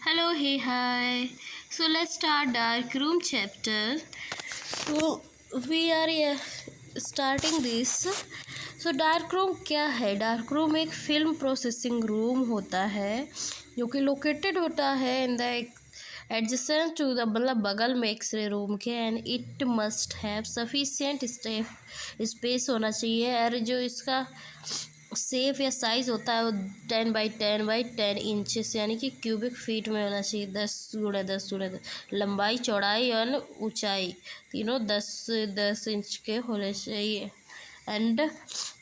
Hello, hey, hi. So let's start dark room chapter. So we are starting this. So dark room क्या है? Dark room एक film processing room होता है जो कि located होता है in the adjacent to the मतलब बगल में एक्सरे रूम के and it must have sufficient space होना चाहिए। और जो इसका सेफ या साइज़ होता है वो 10 बाई 10 यानी कि क्यूबिक फीट में होना चाहिए। 10 × 10 लंबाई चौड़ाई और ऊंचाई तीनों 10 10 इंच के होने चाहिए। And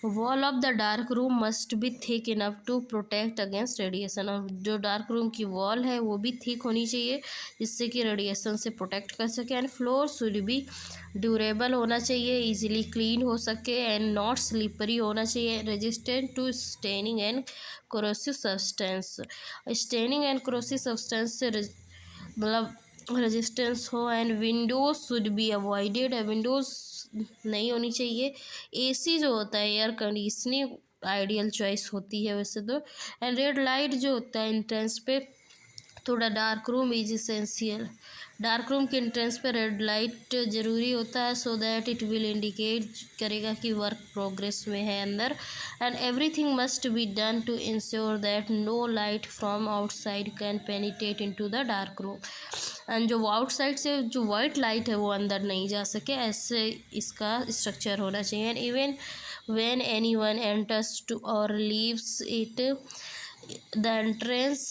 wall of the dark room must be thick enough to protect against radiation. और जो डार्क रूम की वॉल है वो भी थिक होनी चाहिए जिससे कि रेडिएशन से प्रोटेक्ट कर सके। And floor should be durable होना चाहिए, इजीली क्लीन हो सके एंड नॉट स्लिपरी होना चाहिए, resistant to staining and corrosive substance. Staining and corrosive substance से मतलब रेजिस्टेंस हो। And windows should be avoided, windows नहीं होनी चाहिए। एसी जो होता है एयर कंडीशनिंग आइडियल चॉइस होती है वैसे तो। एंड रेड लाइट जो होता है एंट्रेंस पे थोड़ा dark room is essential. Dark room के एंट्रेंस पे रेड लाइट ज़रूरी होता है so that it will indicate करेगा कि वर्क प्रोग्रेस में है अंदर। And everything must be done to insure that no light from outside can penetrate into the dark room. And जो आउटसाइड से जो वाइट लाइट है वो अंदर नहीं जा सके, ऐसे इसका स्ट्रक्चर होना चाहिए। And even when anyone enters to और leaves it, the entrance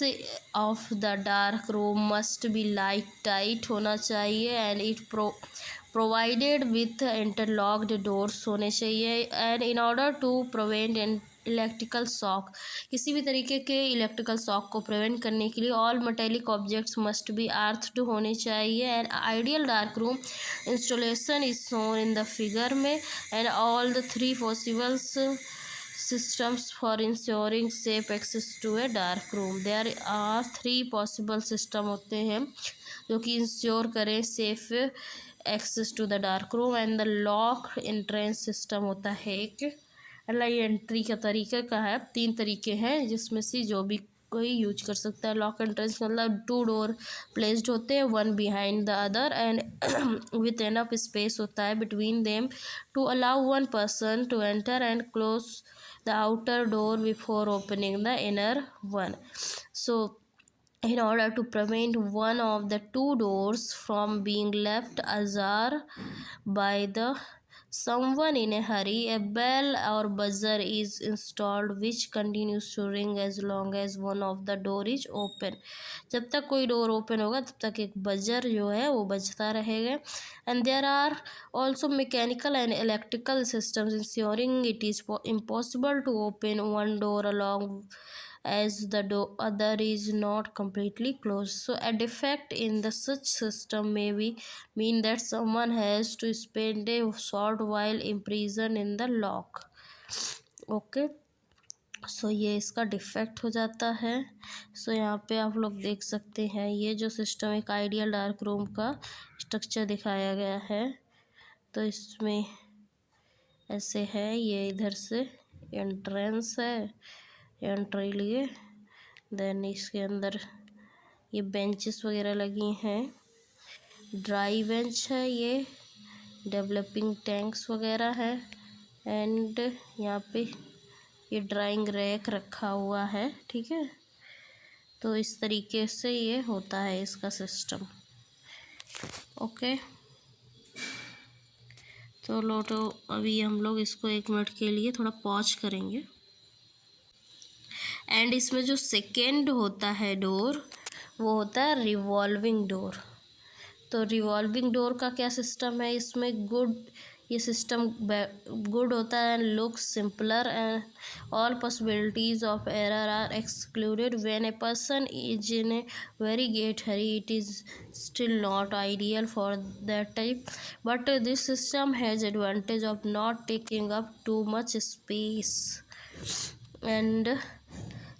of the dark room must be light tight होना चाहिए and it provided with interlocked doors होने चाहिए। And in order to prevent electrical shock, किसी भी तरीके के electrical shock को प्रिवेंट करने के लिए all metallic objects must be earthed होने चाहिए। And ideal dark room installation is shown in the figure में। And all the 3 possibles systems for ensuring safe access to a dark room, there are 3 possible system होते हैं जो कि ensure करें safe access to the dark room. And the lock entrance system होता है एक, अल्लाह ये एंट्री का तरीका का है। 3 तरीके हैं जिसमें से जो भी कोई यूज कर सकता है। लॉक एंट्रेंस मतलब 2 डोर प्लेस्ड होते हैं one behind the other and with enough space होता है between them to allow one person to enter and close the outer door before opening the inner one. So in order to prevent one of the 2 doors from being left ajar by the someone in a hurry, a bell or buzzer is installed which continues to ring as long as one of the door is open. जब तक कोई door open होगा तब तक एक buzzer जो है वो बजता रहेगा। And there are also mechanical and electrical systems insuring it is impossible to open one door along as the other is not completely closed. So a defect in the such system may mean that someone has to spend a short while imprisoned in the lock. Okay. सो ये इसका defect हो जाता है। सो यहाँ पे आप लोग देख सकते हैं ये जो सिस्टम एक आइडियल डार्क रूम का स्ट्रक्चर दिखाया गया है। तो इसमें ऐसे है, ये इधर से एंट्रेंस है एंट्री लिए, देन इसके अंदर ये बेंचेस वगैरह लगी हैं, ड्राई बेंच है, ये डेवलपिंग टैंक्स वगैरह है। एंड यहाँ पे ये ड्राइंग रैक रखा हुआ है, ठीक है। तो इस तरीके से ये होता है इसका सिस्टम। ओके, तो लो, तो अभी हम लोग इसको 1 मिनट के लिए थोड़ा पॉज करेंगे। एंड इसमें जो सेकेंड होता है डोर वो होता है रिवॉल्विंग डोर। तो रिवॉल्विंग डोर का क्या सिस्टम है, इसमें ये सिस्टम गुड होता है and looks simpler and all possibilities of error are excluded when a person is in a very great hurry, it is still not ideal for that type, but this system has advantage of not taking up too much space and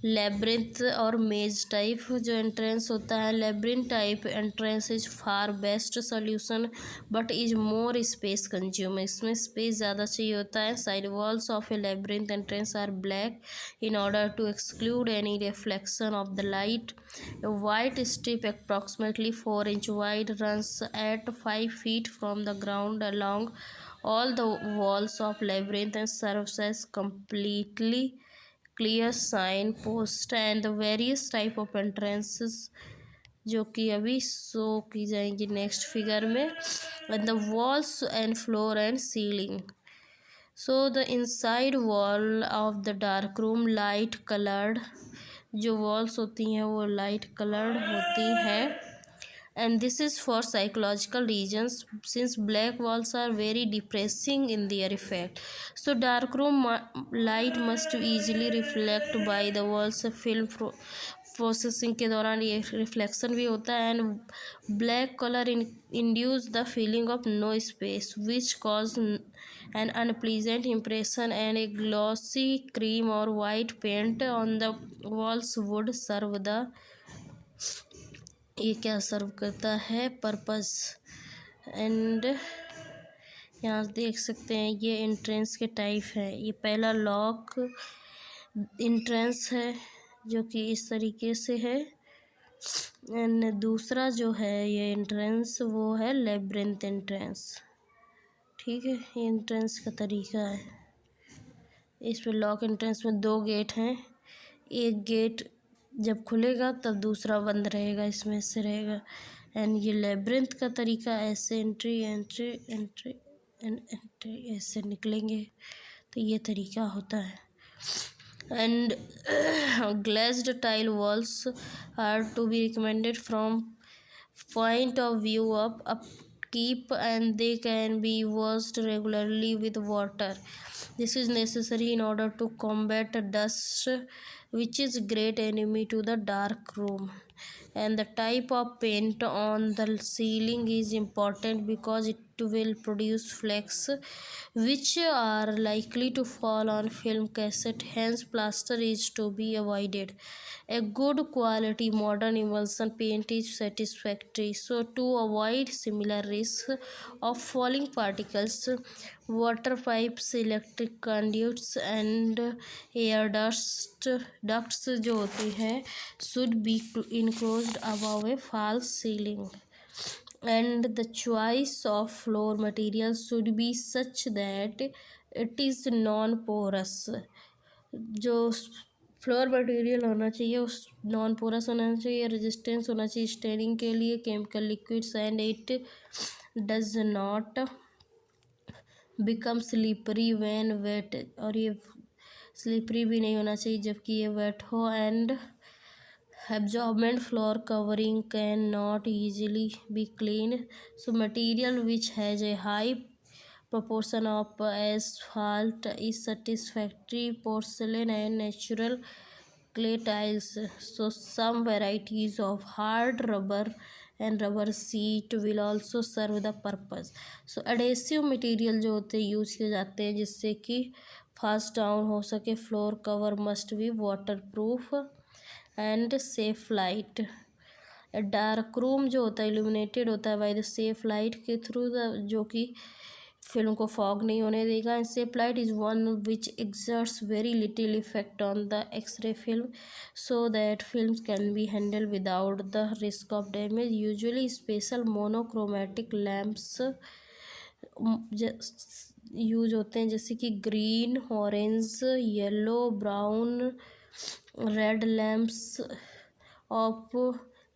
labyrinth और maze type जो entrance होता है, labyrinth type entrance is far best solution but is more space consume, इसमें space ज़्यादा चाहिए होता है। Side walls of a labyrinth entrance are black in order to exclude any reflection of the light. A white strip approximately 4 inch wide runs at 5 feet from the ground along all the walls of labyrinth and serves as completely clear sign post and the various type of entrances जो कि अभी show की जाएंगी next figure में। And the walls and floor and ceiling, so the inside wall of the dark room light coloured, जो walls होती हैं वो लाइट कलर्ड होती हैं। And this is for psychological reasons since black walls are very depressing in their effect, so dark room light must easily reflect by the walls film processing के दौरान ये reflection भी होता है। And black colour induce the feeling of no space which cause an unpleasant impression and a glossy cream और white paint on the walls would serve the, ये क्या सर्व करता है, पर्पस। एंड यहाँ देख सकते हैं ये एंट्रेंस के टाइप है। ये पहला लॉक एंट्रेंस है जो कि इस तरीके से है। एंड दूसरा जो है ये एंट्रेंस वो है लेब्रिंथ एंट्रेंस, ठीक है। ये एंट्रेंस का तरीका है। इस पे लॉक एंट्रेंस में 2 गेट हैं, एक गेट जब खुलेगा तब दूसरा बंद रहेगा, इसमें से रहेगा। एंड ये लेब्रिंथ का तरीका ऐसे entry entry entry and entry ऐसे निकलेंगे, तो ये तरीका होता है। And glazed tile walls are to be recommended from point of view of upkeep and they can be washed regularly with water. This is necessary in order to combat dust which is great enemy to the dark room. And the type of paint on the ceiling is important because it will produce flakes which are likely to fall on film cassette, hence plaster is to be avoided. A good quality modern emulsion paint is satisfactory, so to avoid similar risk of falling particles, water pipes, electric conduits and air ducts जो होती हैं should be enclosed above a false ceiling. And the choice of floor material should be such that it is non-porous. जो floor material होना चाहिए उस non porous होना चाहिए, resistance होना चाहिए स्टेनिंग के लिए, chemical liquids and it does not become slippery when wet, और ये स्लिपरी भी नहीं होना चाहिए जबकि ये वेट हो। And absorbent floor covering can not easily be cleaned, so material which has a high proportion of asphalt is satisfactory. Porcelain and natural clay tiles, so some varieties of hard rubber and rubber sheet will also serve the purpose. So adhesive material जो होते हैं use किए जाते हैं जिससे कि fast down हो सके। Floor cover must be waterproof and safe light. Dark room जो होता है इल्यूमिनेटेड होता है बाय द सेफ लाइट के थ्रू, जो कि फिल्म को फॉग नहीं होने देगा। And safe light is one which exerts very little effect on the x ray film so that film can be handle without the risk of damage. Usually special monochromatic lamps use होते हैं जैसे कि green, orange, yellow, brown, red lamps of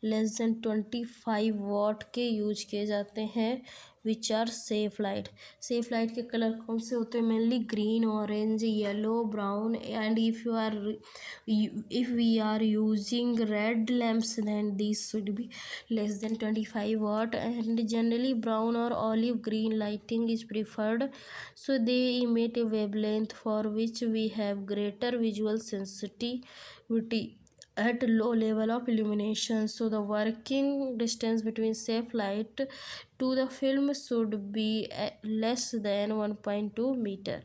less than 25 watt के use किए जाते हैं which are safe light. Safe light के colour कौन से होते हैं? Mainly green, orange, yellow, brown. And if we are using red lamps then these should be less than 25 watt, and generally brown or olive green lighting is preferred, so they emit a wavelength for which we have greater visual sensitivity. at low level of illumination. So the working distance between safe light to the film should be less than 1.2 meter,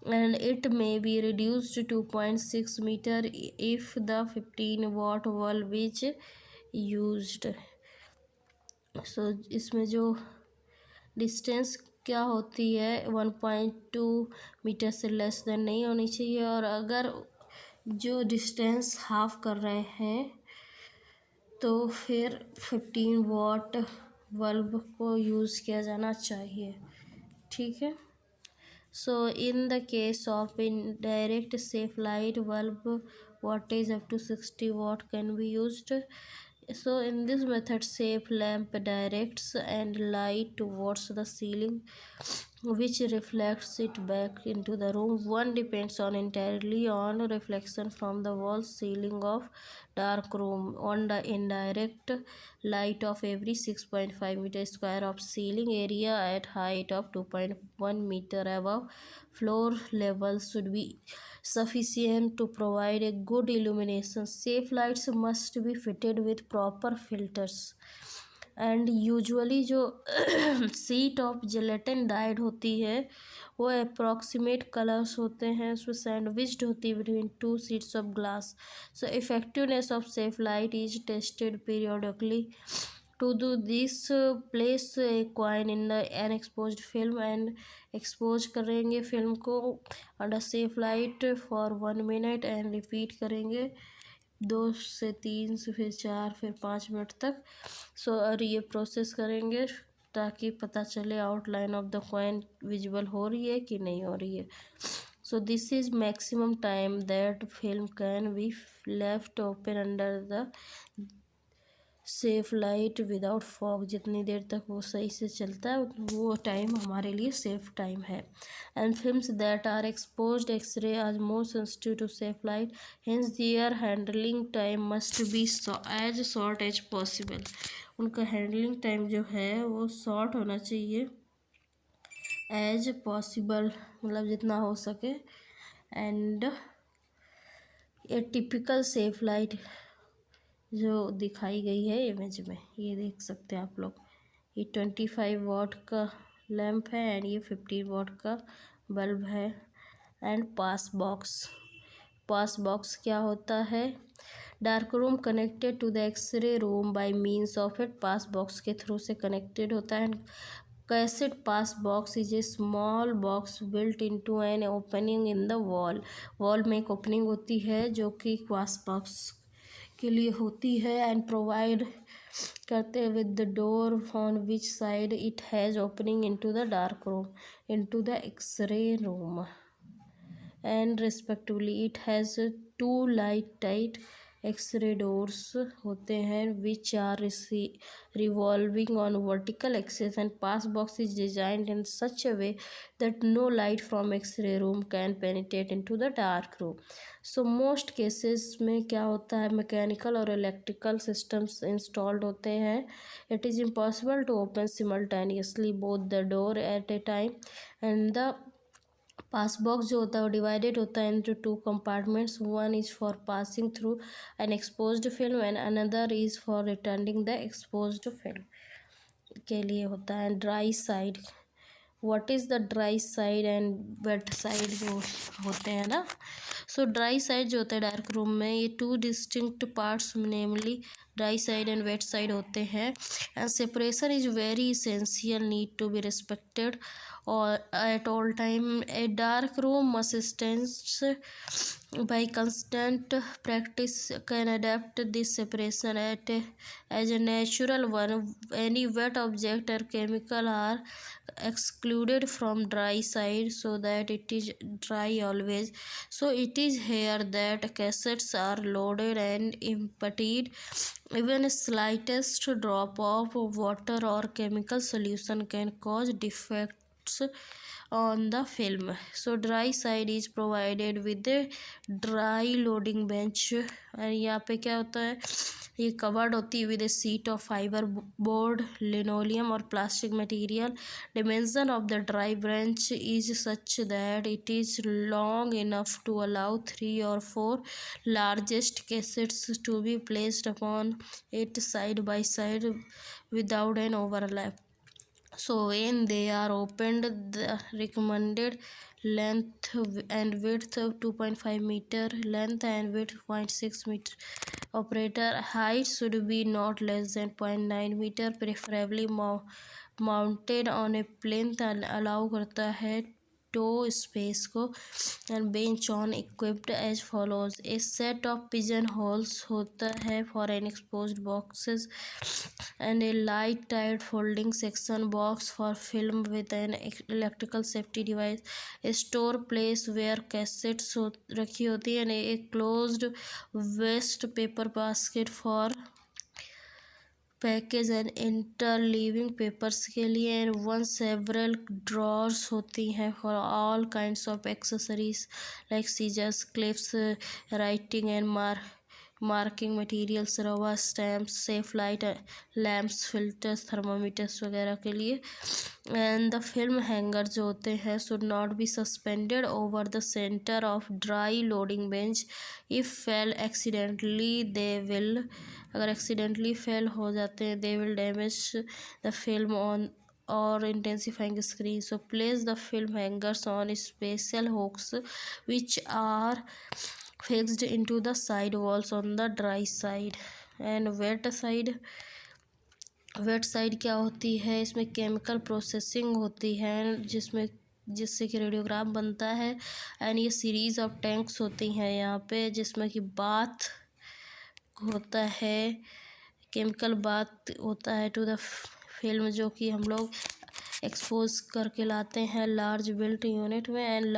and it may be reduced to 2.6 meter if the 15 watt bulb is used. So इसमें जो distance क्या होती है 1.2 metre से less than नहीं होनी चाहिए, और अगर जो डिस्टेंस हाफ कर रहे हैं तो फिर 15 वाट बल्ब को यूज़ किया जाना चाहिए। ठीक है। So in the case of indirect safe light bulb, wattage up to 60 watt can be used. So in this method, safe lamp directs and light towards the ceiling, which reflects it back into the room. One depends on entirely on reflection from the wall ceiling of dark room on the indirect light of every 6.5 meter square of ceiling area at height of 2.1 meter above floor level should be sufficient to provide a good illumination. Safe lights must be fitted with proper filters, and usually जो seat of gelatin died होती है वो approximate colours होते हैं, उसमें sandwiched होती है between 2 sheets of glass. So effectiveness of safe light is tested periodically. To do this, place a coin in an exposed film and expose करेंगे film को under safe light for 1 minute and repeat करेंगे 2 से 3 से फिर 4 फिर 5 minute तक. सो और ये प्रोसेस करेंगे ताकि पता चले outline of the coin visible हो रही है कि नहीं हो रही है. So this is maximum time that film can be left open under the safe light without fog. जितनी देर तक वो सही से चलता है वो टाइम हमारे लिए सेफ टाइम है. And films that are exposed x-ray are more sensitive to safe light, hence their handling time must be as short as possible. उनका हैंडलिंग टाइम जो है वो शॉर्ट होना चाहिए एज पॉसिबल, मतलब जितना हो सके. And A typical safe light जो दिखाई गई है इमेज में, ये देख सकते हैं आप लोग. ये 25 वाट का लैम्प है एंड ये 15 वाट का बल्ब है. एंड पास बॉक्स क्या होता है? Dark room connected to the x ray room by means of it. Pass box के थ्रू से कनेक्टेड होता है. Cassette pass box is a small box built into an opening in the wall में एक ओपनिंग होती है जो कि पास बॉक्स के लिए होती है. एंड प्रोवाइड करते with the door on which side it has opening into the dark room into the x ray room and respectively. It has 2 light tight x ray doors होते हैं which are revolving on vertical axis, and pass box is designed in such a way that no light from x-ray room can penetrate into the dark room. So most cases में क्या होता है, mechanical और electrical systems installed होते हैं. It is impossible to open simultaneously both the door at a time. And the pass box जो होता है वो डिवाइडेड होता है into 2 compartments. One is for passing through an exposed film and another is for returning the exposed film के लिए होता है. Dry side, what is the dry side and wet side जो होते हैं ना. सो ड्राई साइड जो होता है डार्क रूम में, ये 2 distinct parts namely dry side and wet side होते हैं. And separation is very essential, need to be respected or at all time. A dark room assistance by constant practice can adapt this separation as a natural one. Any wet object or chemical are excluded from dry side so that it is dry always. So it is here that cassettes are loaded and emptied. Even slightest drop of water or chemical solution can cause defect on the film. So dry side is provided with a dry loading bench. और यहाँ पे क्या होता है, ये covered होती है with a sheet of fibre board, linoleum और plastic material. Dimension of the dry branch is such that it is long enough to allow 3 or 4 largest cassettes to be placed upon it side by side without an overlap. So when they are opened, the recommended length and width of 2.5 meter, length and width 0.6 meter. Operator height should be not less than 0.9 meter, preferably mounted on a plinth and allow करता है toe space को. And bench on equipped as follows. A set of pigeon holes होता है for an exposed boxes and a light tight folding section box for film with an electrical safety device. A store place where cassettes रखी होती है and a closed waste paper basket for package and interleaving papers के लिए. And one several drawers होती हैं for all kinds of accessories like scissors, clips, writing and marking materials, rubber stamps, safe light lamps, filters, thermometers वगैरह के लिए. And the film hanger जो होते हैं should not be suspended over the centre of dry loading bench. If fail accidentally they will, अगर accidentally fail हो जाते हैं they will damage the film on और intensifying screen. So place the film hangers on special hooks which are fixed into the side walls on the dry side. And wet side क्या होती है, इसमें chemical processing होती है जिससे कि radiograph बनता है. एंड ये सीरीज ऑफ टैंक्स होती हैं यहाँ पे जिसमें कि बाथ होता है, केमिकल बाथ होता है टू द फिल्म जो कि हम लोग एक्सपोज करके लाते हैं लार्ज बिल्ट यूनिट में. And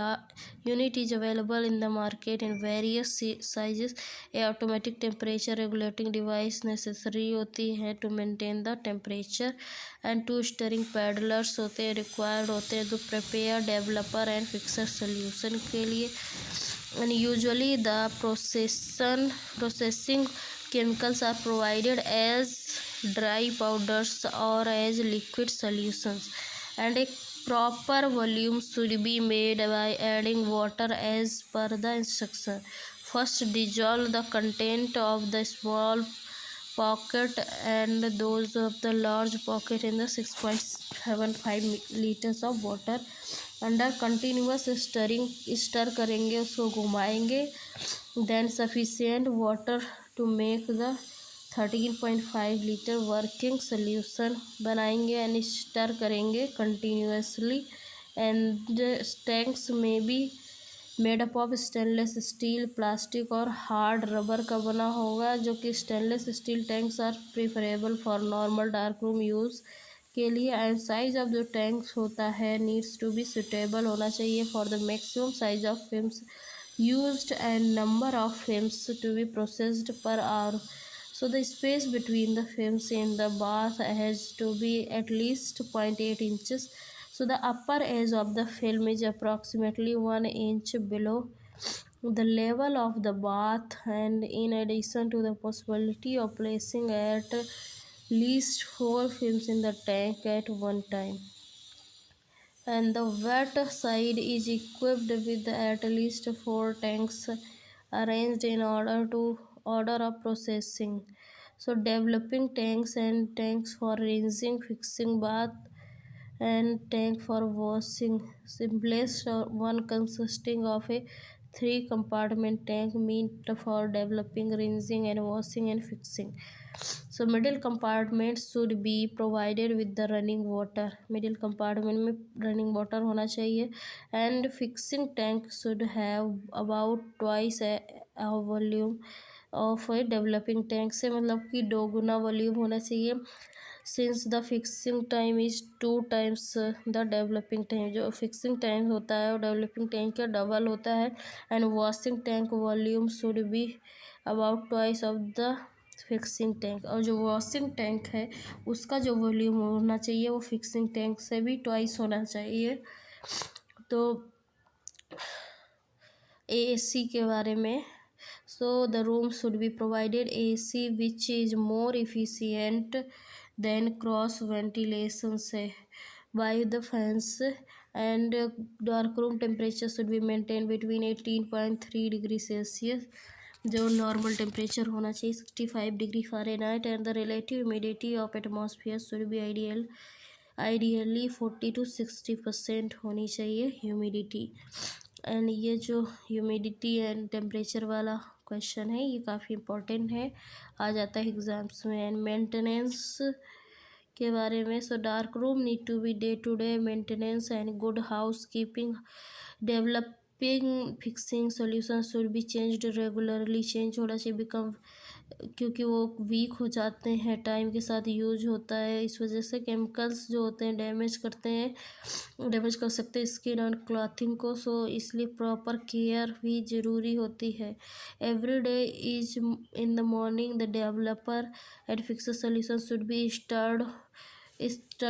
unit is available in the market in various sizes. A automatic temperature regulating device necessary होती है to maintain the temperature. And 2 stirring paddlers होते हैं रिक्वायर्ड होते हैं to prepare developer and fixer solution के लिए. And usually the processing chemicals are provided as dry powders or as liquid solutions. And a proper volume should be made by adding water as per the instruction. First dissolve the content of the small pocket and those of the large pocket in the 6.75 liters of water. Under continuous stir करेंगे, उसको घुमाएंगे. Then sufficient water to make the 13.5 litre working solution बनाएंगे and stir करेंगे continuously. And tanks में be made up of stainless steel, plastic और hard rubber का बना होगा, जो कि stainless steel tanks are preferable for normal dark room use के लिए. एंड साइज ऑफ जो टैंक्स होता है नीड्स टू बी सुटेबल होना चाहिए for the maximum size of films used and number of films to be processed per hour. So the space between the films in the bath has to be at least 0.8 inches. So the upper edge of the film is approximately 1 inch below the level of the bath. And in addition to the possibility of placing at least 4 films in the tank at one time. And the wet side is equipped with at least 4 tanks arranged in order of processing. So developing tanks and tanks for rinsing, fixing bath and tank for washing. Simplest one consisting of a 3 compartment tank meant for developing, rinsing and washing and fixing. So middle compartment should be provided with the running water. Middle compartment में running water होना चाहिए. And fixing tank should have about twice a volume of a developing tank. से मतलब कि 2 गुना volume होना चाहिए. Since the fixing time is 2 times the developing time. जो fixing time होता है वो developing tank का डबल होता है. And washing tank volume should be about twice of the fixing tank. और जो वॉशिंग टैंक है उसका जो वॉल्यूम होना चाहिए वो फिक्सिंग टैंक से भी ट्वाइस होना चाहिए. तो एएसी के बारे में So the room should be provided AC, which is more efficient than cross ventilation say by the fans, and dark room temperature should be maintained between 18.3 degrees Celsius, जो normal temperature होना चाहिए 65 degree Fahrenheit, and the relative humidity of atmosphere should be ideally 40 to 60% होनी चाहिए humidity. And ये जो humidity and temperature वाला question है ये काफ़ी इम्पोर्टेंट है, आ जाता है एग्ज़ाम्स में। एंड मेंटेनेंस के बारे में, so dark room need to be day to day maintenance and good house keeping, developing fixing solution should be changed regularly, change होना चाहिए बिकम, क्योंकि वो वीक हो जाते हैं, टाइम के साथ यूज होता है, इस वजह से केमिकल्स जो होते हैं डैमेज करते हैं, डैमेज कर सकते हैं स्किन और क्लॉथिंग को, सो इसलिए प्रॉपर केयर भी ज़रूरी होती है। Every day is in the morning the developer and fix solution should be stirred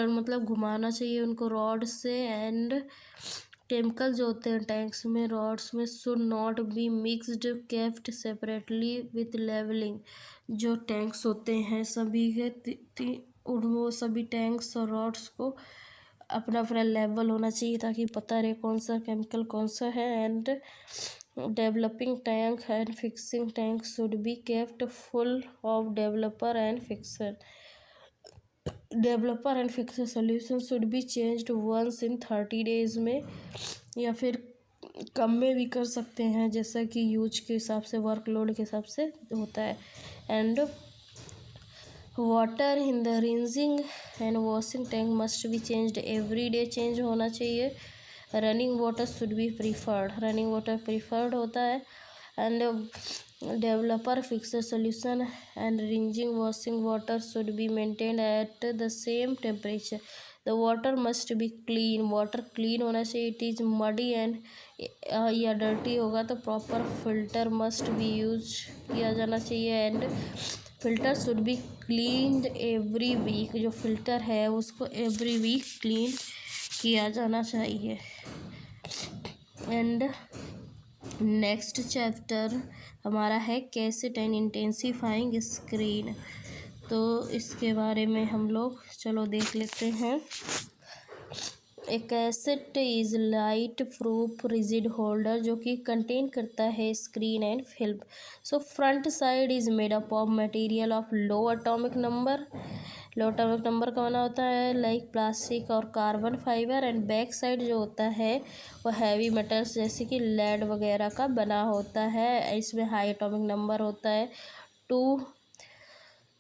मतलब घुमाना चाहिए उनको रॉड से, एंड केमिकल जो होते हैं टैंक्स में रॉड्स में should not be mixed kept separately with levelling, जो टैंक्स होते हैं सभी के वो सभी टैंक्स और रॉड्स को अपना अपना लेवल होना चाहिए ताकि पता रहे कौन सा केमिकल कौन सा है। And developing tank and fixing tank should be kept full of developer and fixer, developer and fixer solution should be changed once in 30 days में, या फिर कम में भी कर सकते हैं जैसा कि यूज के हिसाब से वर्कलोड के हिसाब से होता है। And water in the rinsing and washing tank must be changed every day, change होना चाहिए। Running water should be preferred, running water preferred होता है। And developer fixer solution and rinsing washing water should be maintained at the same temperature, the water must be clean, water clean होना चाहिए। It is muddy and या dirty होगा तो proper filter must be use किया जाना चाहिए। And filter should be clean every week, जो filter है उसको एवरी वीक क्लीन किया जाना चाहिए। एंड नेक्स्ट चैप्टर हमारा है कैसेट एंड इंटेंसिफाइंग स्क्रीन, तो इसके बारे में हम लोग चलो देख लेते हैं। A cassette is light proof rigid holder जो कि कंटेन करता है screen and film. So front side is made up of material of low atomic number, low atomic number का बना होता है लाइक प्लास्टिक और carbon fibre, and back side जो होता है वो हैवी मेटल्स जैसे कि लेड वगैरह का बना होता है। इसमें हाई एटॉमिक नंबर होता है टू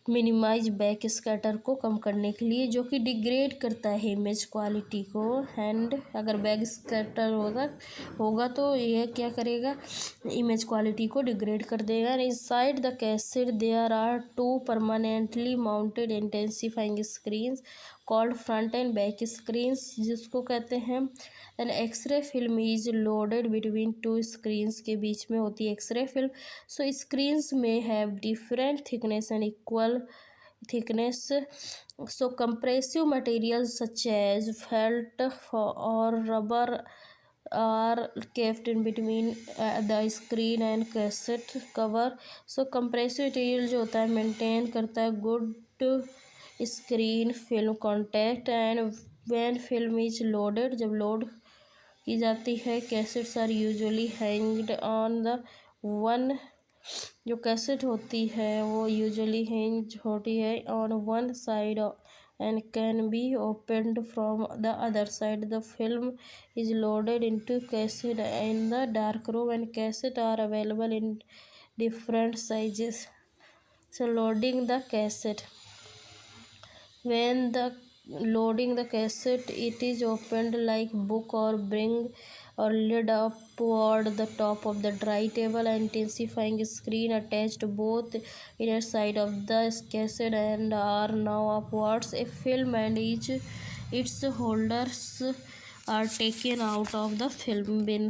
मिनिमाइज बैक स्कैटर को कम करने के लिए, जो कि डिग्रेड करता है इमेज क्वालिटी को। एंड अगर बैक स्कैटर होगा तो यह क्या करेगा, इमेज क्वालिटी को डिग्रेड कर देगा। Inside the cassette there are 2 permanently mounted intensifying screens called front and back screens, जिसको कहते हैं। An x ray film is loaded between 2 screens, के बीच में होती है एक्सरे फिल्म। सो स्क्रीन्स में have different thickness and equal thickness, so compressive materials such as felt or rubber are kept in between the screen and cassette cover. so compressive material जो होता है maintain करता है good screen film contact, and when film is loaded, जब load की जाती है cassettes are usually hanged on the one, जो कैसेट होती है वो यूजुअली हैंग होती है on one side and can be opened from the other side. The film is loaded into cassette in the dark room and cassette are available in different sizes. So loading the cassette, when the loading the cassette it is opened like book or bring or lid up toward the top of the dry table, intensifying screen attached both inner side of the cassette and are now upwards. A film and its holders are taken out of the film bin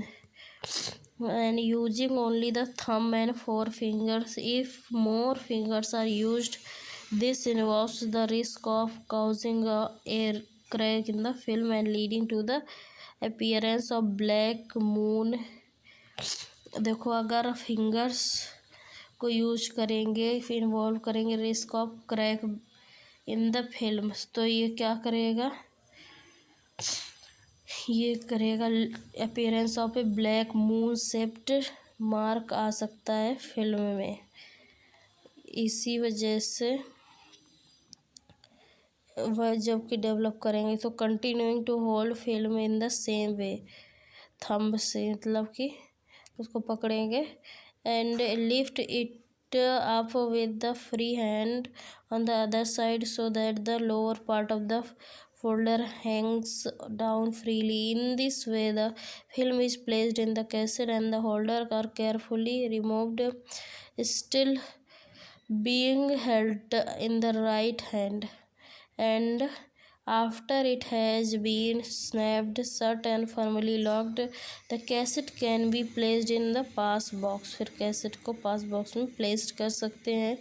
and using only the thumb and 4 fingers. If more fingers are used, this involves the risk of causing a air crack in the film and leading to the appearance of black moon। देखो अगर fingers को use करेंगे, फिर involve करेंगे risk of crack in the film. तो ये क्या करेगा, ये करेगा appearance of a black moon shaped mark आ सकता है फिल्म में। इसी वजह से वह जब कि डेवलप करेंगे तो continuing to hold film in the same way, thumb से मतलब कि उसको पकड़ेंगे and lift it up with the free hand on the other side so that the lower part of the folder hangs down freely. In this way, the film is placed in the cassette and the holder are carefully removed, still being held in the right hand. And after it has been snapped shut and firmly locked, the cassette can be placed in the pass box. फिर cassette को पास box में place कर सकते हैं।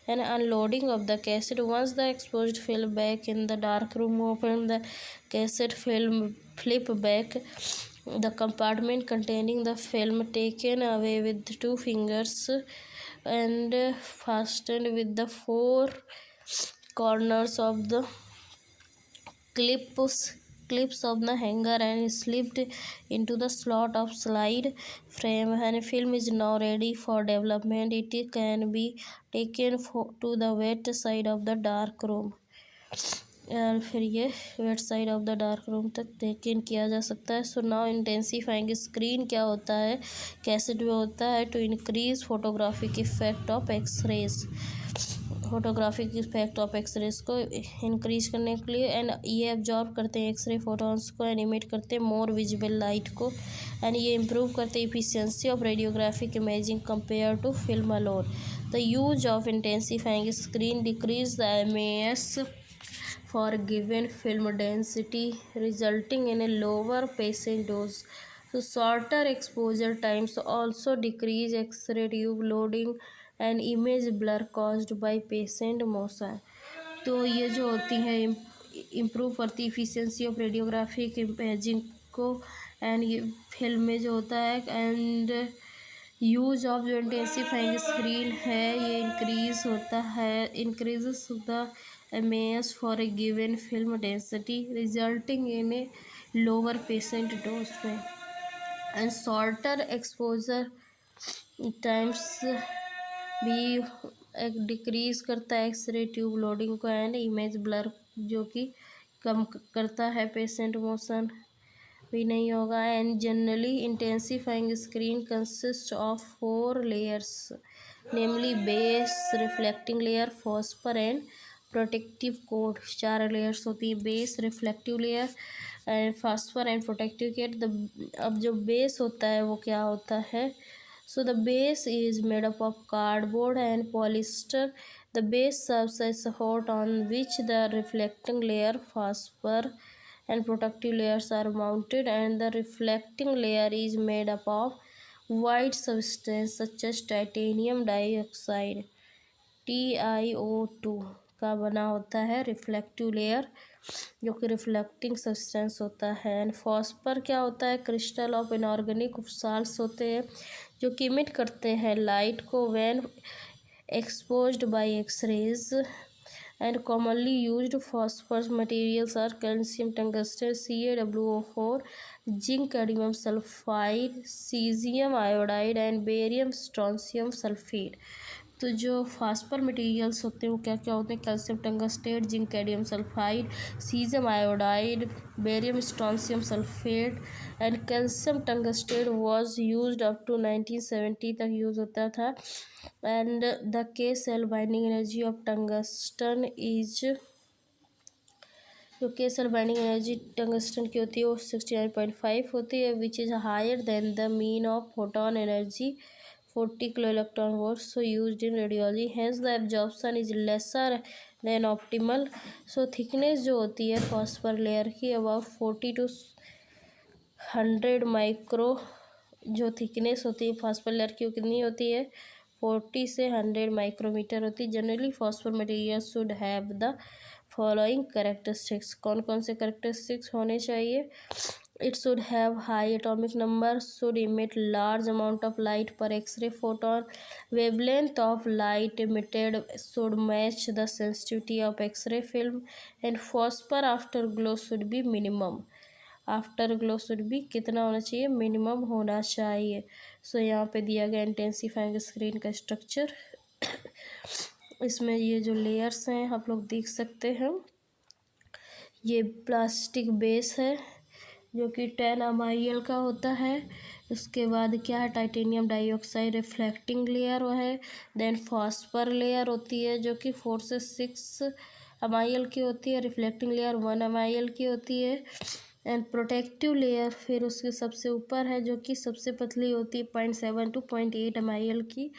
And unloading of the cassette, once the exposed film back in the dark room, open the cassette film, flip back the compartment containing the film, taken away with 2 fingers and fastened with the 4 corners of the clips of the hanger and slipped into the slot of slide frame. And film is now ready for development. It can be taken to the wet side of the dark room, और फिर ये wet side of the dark room तक taken किया जा सकता है। So now इंटेंसीफाइंग screen क्या होता है, कैसेट में होता है to increase photographic effect of x rays, photographic effect of x rays को इंक्रीज करने के लिए। एंड ये एब्जॉर्ब करते हैं एक्सरे फोटोन्स को, एनिमेट करते हैं मोर विजिबल लाइट को, एंड ये इम्प्रूव करते हैं efficiency of radiographic imaging compare to film alone. The use of intensifying screen decrease the MAS for given film density, resulting in a lower passage dose. So shorter exposure times also decrease X-ray tube loading and image blur caused by patient motion. तो ये जो होती हैं improve करती efficiency of radiographic imaging को, and ये film में जो होता है, एंड यूज ऑफ जो इंटेंसीफाइंग स्क्रीन है ये increases the MAS for a given film density, resulting in a lower patient dose में, and shorter exposure times भी डिक्रीज करता है एक्सरे ट्यूब लोडिंग को एंड इमेज ब्लर, जो कि कम करता है पेशेंट मोशन भी नहीं होगा। And generally intensifying screen consist of 4 layers, namely base, reflecting layer, phosphor and protective coat. 4 layers होती है, base, reflective layer and phosphor and protective coat. अब जो बेस होता है वो क्या होता है, so the base is made up of cardboard and polyester. The base serves as support on which the reflecting layer, phosphor and protective layers are mounted, and the reflecting layer is made up of white substance such as titanium dioxide TiO2 का बना होता है reflective layer, जो कि reflecting substance होता है। And phosphor क्या होता है, क्रिस्टल ऑफ इनऑर्गेनिक साल्ट्स होते हैं जो कि इमिट करते हैं लाइट को when exposed by x rays. And commonly used phosphorus materials are calcium tungsten, CaWO4, zinc cadmium sulfide, cesium iodide and barium strontium sulfide। तो जो फास्फर मटेरियल्स होते हैं वो क्या क्या होते हैं, calcium tungstate, zinc cadmium sulphide, caesium iodide, barium strontium sulphate and calcium tungstate was used up to 1970 तक यूज़ होता था। And the K shell binding energy of tungsten is, जो K shell binding energy tungsten की होती है वो 69.5 होती है, which is higher than the mean of photon energy 40 kilo electron volt so used in radiology. Hence the absorption is lesser than optimal. So thickness जो होती है फॉस्फर लेयर की अबाउट 40 to 100 माइक्रो, जो थिकनेस होती है phosphor layer की वो कितनी होती है, 40 से 100 माइक्रोमीटर होती है। Generally phosphor material should have the following characteristics, कौन कौन से करेक्टरिस्टिक्स होने चाहिए, It should have high atomic number, should emit large amount of light per X-ray photon. Wavelength of light emitted should match the sensitivity of X-ray film, and phosphor after glow should be minimum. After glow should भी कितना होना चाहिए, minimum होना चाहिए. सो यहाँ पे दिया गया इंटेंसीफाइंग स्क्रीन का स्ट्रक्चर. इसमें ये जो लेयर्स हैं आप लोग देख सकते हैं. ये प्लास्टिक बेस है जो कि 10 MIL का होता है. उसके बाद क्या है, टाइटेनियम डाइऑक्साइड रिफ्लेक्टिंग लेयर है. देन फॉस्फर लेयर होती है जो कि 4 से 6 MIL की होती है. रिफ्लेक्टिंग लेयर 1 MIL की होती है. एंड प्रोटेक्टिव लेयर फिर उसके सबसे ऊपर है जो कि सबसे पतली होती है, 0.7 to 0.8 MIL की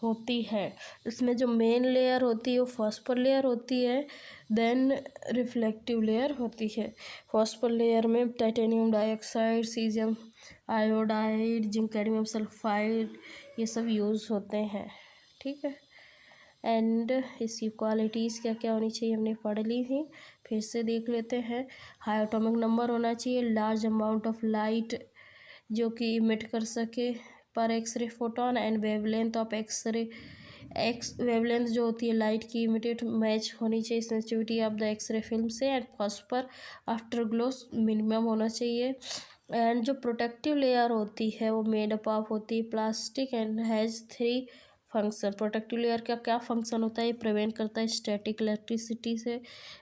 होती है. इसमें जो मेन लेयर होती है वो फॉस्फर लेयर होती है. देन रिफ्लेक्टिव लेयर होती है. फॉस्फर लेयर में titanium dioxide, caesium iodide, zinc cadmium sulphide ये सब यूज़ होते हैं. ठीक है. एंड इसकी क्वालिटीज़ क्या क्या होनी चाहिए हमने पढ़ ली थी, फिर से देख लेते हैं. हाई एटॉमिक नंबर होना चाहिए, लार्ज अमाउंट ऑफ लाइट जो कि इमिट कर सके पर x ray photon, and wavelength of x ray wavelength जो होती है लाइट की इमिटेड मैच होनी चाहिए sensitivity of the x ray film से. And phosphor after glow minimum होना चाहिए. एंड जो प्रोटेक्टिव लेयर होती है वो मेड अप ऑफ होती है plastic and has 3 function. Protective layer का क्या फंक्शन होता है, प्रिवेंट करता है स्टैटिक इलेक्ट्रिसिटी से,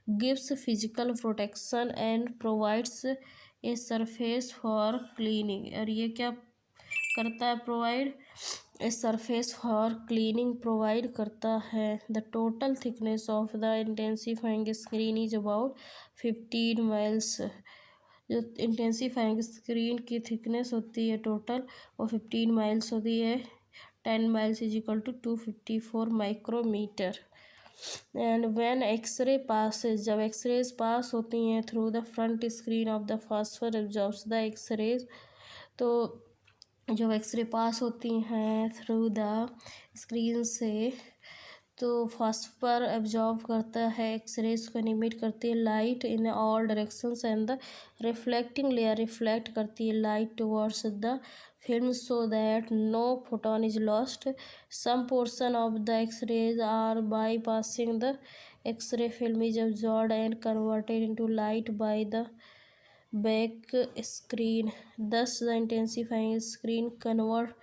gives physical protection and provides a surface for cleaning. और ये क्या करता है, provide a surface for cleaning provide करता है. The total thickness of the intensifying screen is about 15 miles. जो इंटेंसीफाइंग स्क्रीन की थिकनेस होती है टोटल वो 15 माइल्स होती है. 10 miles is equal to 254 micrometre. And when x ray passes, जब एक्सरेज पास होती हैं through the front screen of the phosphor absorbs the x rays. तो जब एक्सरे पास होती हैं थ्रू द स्क्रीन से तो फॉस्फर एब्जॉर्ब करता है एक्सरेज को, एमिट करती है light in all directions. And the reflecting layer reflect करती है light towards the film so that no photon is lost. Some portion of the X-rays are bypassing the X-ray film is absorbed and converted into light by the back screen. Thus, the intensifying screen convert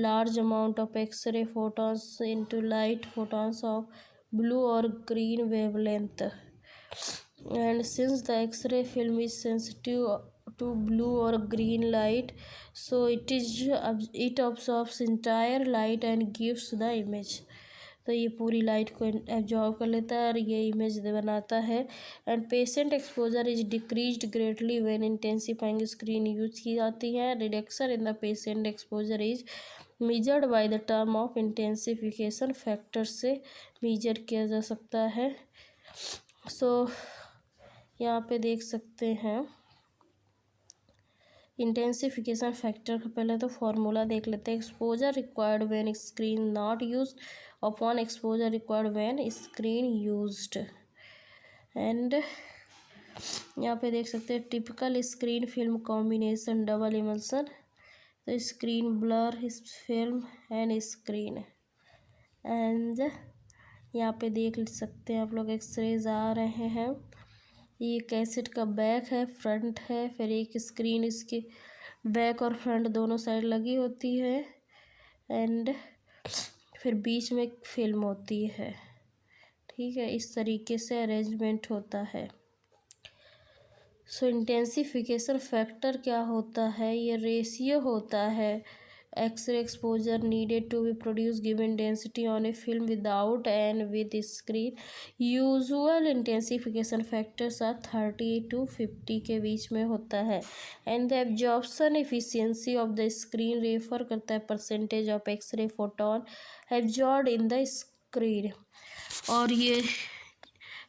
large amount of X-ray photons into light photons of blue or green wavelength. And since the X-ray film is sensitive to blue or green light, so it absorbs entire light and gives the image. तो ये पूरी light को absorb कर लेता है और ये image बनाता है. And patient exposure is decreased greatly when intensifying screen use की जाती है. Reduction in the patient exposure is measured by the term of intensification factor से मेजर किया जा सकता है. सो यहाँ पे देख सकते हैं इंटेंसिफिकेशन फैक्टर का पहले तो फॉर्मूला देख लेते हैं. Exposure required when screen not used upon exposure required when screen used. And यहाँ पे देख सकते हैं typical screen film combination double emulsion. तो screen blur film and screen. And यहाँ पे देख सकते हैं आप लोग एक्सरेज आ रहे हैं. ये कैसेट का बैक है, फ्रंट है, फिर एक स्क्रीन इसके बैक और फ्रंट दोनों साइड लगी होती है. एंड फिर बीच में एक फिल्म होती है. ठीक है, इस तरीके से अरेंजमेंट होता है. सो इंटेंसिफिकेशन फैक्टर क्या होता है, ये रेशियो होता है x ray exposure needed to be produce given density on a film without and with screen. Usual intensification factors are 30 to 50 के बीच में होता है. And the absorption efficiency of the screen refer करता है percentage of x ray photon absorbed in the screen. और ये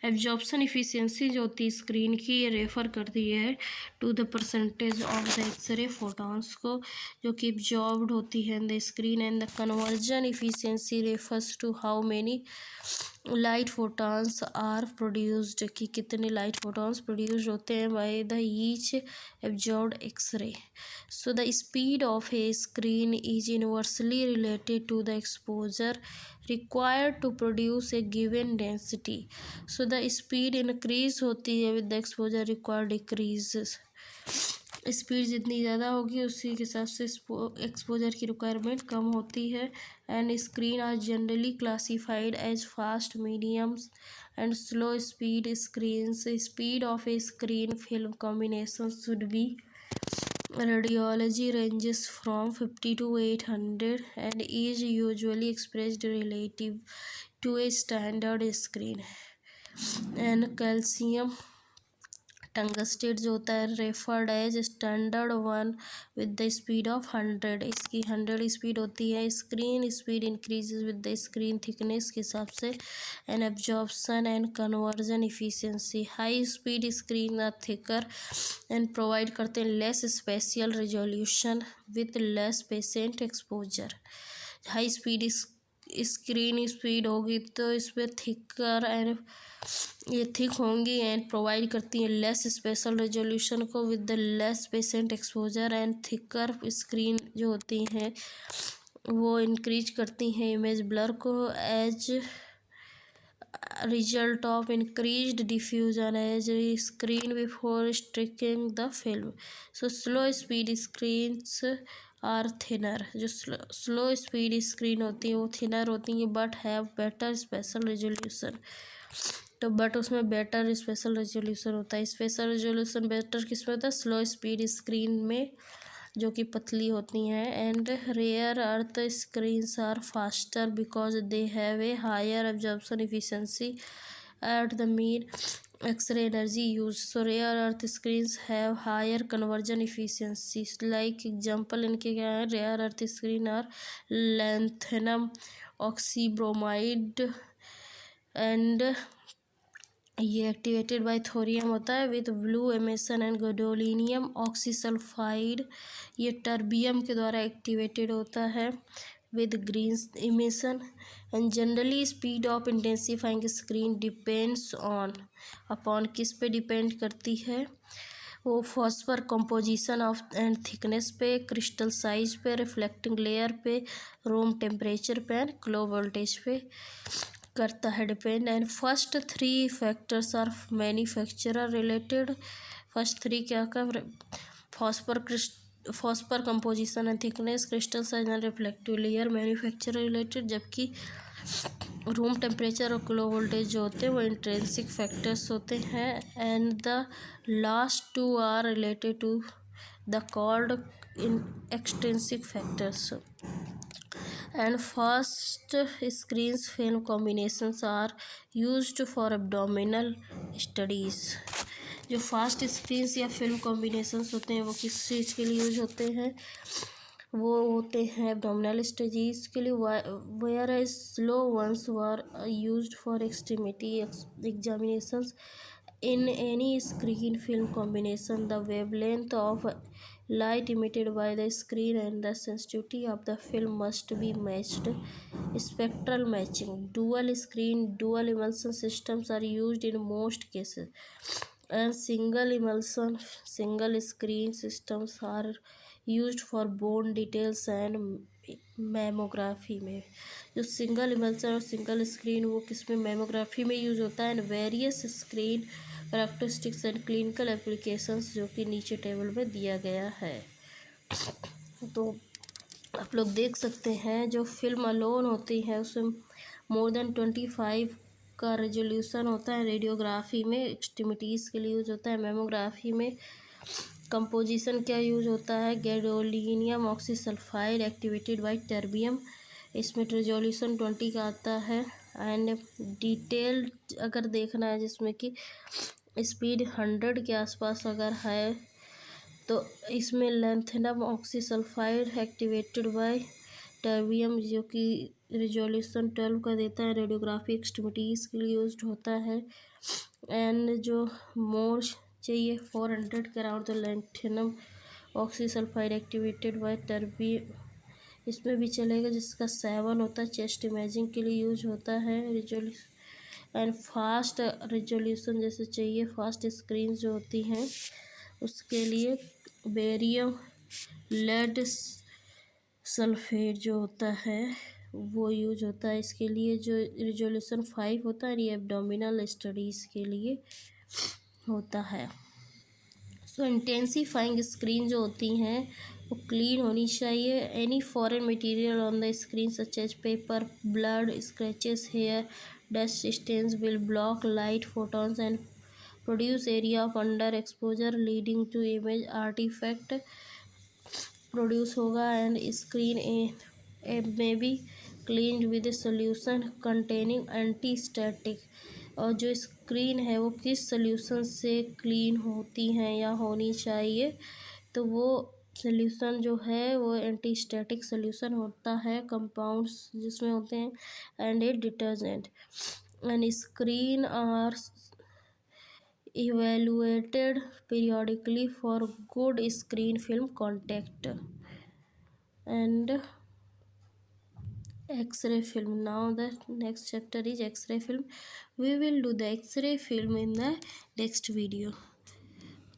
absorption efficiency जो होती है स्क्रीन की ये रेफ़र करती है to the percentage of the x ray photons को जो कि एब्जॉर्ब्ड होती है in the screen. And the conversion efficiency refers to how many light photons are produced, कि कितने लाइट फोटॉन्स प्रोड्यूस्ड होते हैं by the each absorbed x ray. So the speed of a screen is inversely related to the exposure required to produce a given density. So the speed increase होती है with the exposure required decreases. Speed जितनी ज़्यादा होगी उसी के हिसाब से exposure की रिक्वायरमेंट कम होती है। And screen are generally classified as fast, mediums and slow speed screens. Speed of a screen film combination should be radiology ranges from 50 to 800 and is usually expressed relative to a standard screen। and calcium tungstate जो होता है referred as standard one with the speed of 100। इसकी 100 speed होती है। Screen speed increases with the screen thickness के हिसाब से। And absorption and conversion efficiency, high speed screen are thicker and provide करते हैं less spatial resolution with less patient exposure. High speed screen speed होगी तो इसमें थिकर एंड ये thick होंगी एंड प्रोवाइड करती हैं लेस स्पेशल रेजोल्यूशन को with the less patient exposure. And thicker screen जो होती हैं वो इंक्रीज करती हैं इमेज ब्लर को as result of increased diffusion as screen before striking the film. So slow speed screens are thinner, जो slow speed screen होती है वो थिनर होती हैं but have better special resolution. तो बट उसमें बेटर स्पेशल रेजोल्यूशन होता है। स्पेशल रेजोल्यूशन बेटर किस में होता है? स्लो स्पीड स्क्रीन में, जो कि पतली होती हैं। And rare earth screens are faster because they have a higher absorption efficiency at the mean x ray energy use. So rare earth screens have higher conversion efficiency. Like example इनके क्या है? Rare earth screen are lanthanum oxybromide and ये activated by thorium होता है with blue emission and gadolinium oxysulfide ये terbium के द्वारा activated होता है with green emission. And generally speed of intensifying screen depends on upon किस पे डिपेंड करती है? वो phosphor composition of and thickness पे, क्रिस्टल साइज पे, रिफ्लेक्टिंग लेयर पे, रूम टेम्परेचर पे एंड ग्लो वोल्टेज पे करता है depend. And first three factors are manufacturer related. First three क्या का? Phosphor composition and thickness, crystal size and reflective layer manufacturer related, जबकि रूम टेम्परेचर और ग्लो वोल्टेज जो होते हैं वो इंट्रिंसिक फैक्टर्स होते हैं। And the last two are related to the called in extrinsic factors. And fast screens film combinations are used for abdominal studies. जो fast screens या फिल्म कॉम्बिनेशंस होते हैं वो किस चीज़ के लिए यूज होते हैं? वो होते हैं एब्डोमिनल स्टडीज़ के लिए। Whereas slow ones were used for extremity examinations. In any screen film combination, the wavelength of light emitted by the screen and the sensitivity of the film must be matched. Spectral matching. Dual screen, dual emulsion systems are used in most cases. And single emulsion, single screen systems are used for bone details and mammography में। जो single emulsion और single screen वो किस में? Mammography में use होता है। And various screen characteristics and clinical applications जो कि नीचे टेबल में दिया गया है। तो आप लोग देख सकते हैं जो फिल्म अलोन होती है उसमें मोर देन 25 का रेजोल्यूशन होता है। रेडियोग्राफी में एक्सट्रीमिटीज़ के लिए यूज होता है। मैमोग्राफी में कंपोजिशन क्या यूज होता है? Gadolinium oxysulphide activated by terbium, इसमें रेजोल्यूशन 20 का आता है। एंड डिटेल अगर देखना है जिसमें कि स्पीड 100 के आसपास अगर है तो इसमें lanthanum oxysulphide activated by terbium जो कि रेजोल्यूशन 12 का देता है। रेडियोग्राफी एक्सट्रीमिटीज़ के लिए यूज होता है। एंड जो मोर चाहिए 400 के अराउंड तो lanthanum oxysulphide activated by terbium इसमें भी चलेगा, जिसका 7 होता है। चेस्ट इमेजिंग के लिए यूज होता है। एंड फास्ट रिजोल्यूशन जैसे चाहिए, फास्ट स्क्रीन जो होती हैं उसके लिए बेरियम लेड सल्फेट जो होता है वो यूज होता है इसके लिए। जो रिजोल्यूशन 5 होता है ये एब्डोमिनल स्टडीज़ के लिए होता है। सो इंटेंसिफाइंग स्क्रीन जो होती हैं वो क्लीन होनी चाहिए। Any foreign material on the screen such as paper, blood, scratches, hair, dust stains will block light photons and produce area of under exposure leading to image artifact produce होगा। And screen may be cleaned with solution containing anti static. और जो screen है वो किस solution से clean होती हैं या होनी चाहिए, तो वो सोल्यूशन जो है वो एंटी स्टैटिक सोल्यूशन होता है, कंपाउंड्स जिसमें होते हैं, and a detergent. And screen are evaluated periodically for good screen film contact and x-ray film. Now the next chapter is x-ray film. We will do the x-ray film in the next video.